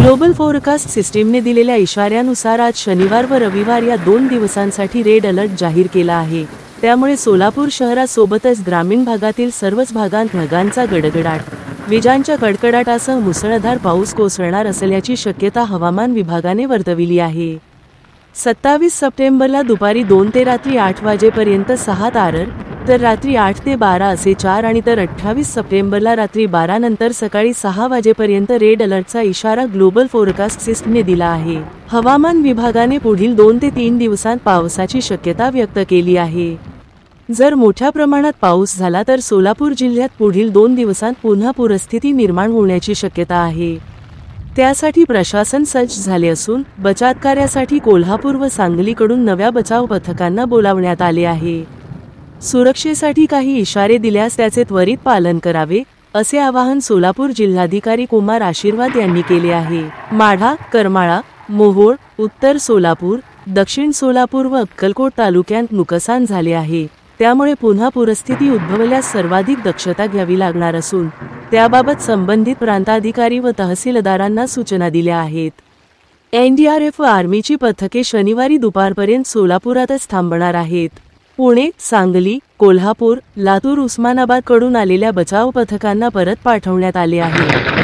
Global forecast सिस्टीमने दिलेल्या इशाऱ्यानुसार आज शनिवार व रविवार या 2 दिवसांसाठी रेड अलर्ट जाहीर केला आहे। त्यामुळे सोलापूर शहरासोबतच ग्रामीण भागातील सर्वच भागांत ढगांचा गडगडाट, विजांच्या कडकडाटासह मुसळधार पाऊस कोसळणार असल्याची शक्यता हवामान विभागाने वर्तविली आहे। 27 सप्टेंबरला दुपारी 2 ते रात्री 8 वाजेपर्यंत 6 तारर, तर रात्री 8 ते 12 असे 4 आणि तर 28 सप्टेंबरला रात्री 12 नंतर सकाळी 6 वाजेपर्यंत रेड अलर्टचा इशारा ग्लोबल फोरकास्ट सिस्टमने दिला आहे। हवामान विभागाने पुढील 2 ते 3 दिवसांत पावसाची शक्यता व्यक्त केली आहे। जर मोठ्या प्रमाणात पाऊस झाला तर सोलापूर जिल्ह्यात पुढील 2 दिवसांत पुन्हा पूरस्थिती निर्माण होण्याची शक्यता आहे। त्यासाठी प्रशासन सज्ज झाले असून बचावकार्यासाठी कोल्हापूर व सांगलीकडून नव्या बचाव पथकांना बोलावण्यात आले आहे। सुरक्षेसाठी काही इशारे दिल्यास त्याचे त्वरित पालन करावे, असे आवाहन सोलापूर जिल्हाधिकारी कुमार आशीर्वाद यांनी केले आहे। माढा, करमाळा, मोहोळ, उत्तर सोलापूर, दक्षिण सोलापूर व अक्कलकोट तालुक्यात नुकसान झाले आहे। त्यामुळे पुन्हा पूरस्थिती उद्भवल्यास सर्वाधिक दक्षता घ्यावी लागणार असून त्याबाबत संबंधित प्रांताधिकारी व तहसीलदारांना सूचना दिल्या आहेत। एनडीआरएफ व आर्मीची पथके शनिवारी दुपारपर्यंत सोलापुरातच थांबणार आहेत। पुणे, सांगली, कोल्हापूर, लातूर, उस्मानाबादकडून आलेल्या बचाव पथकांना परत पाठवण्यात आले आहे।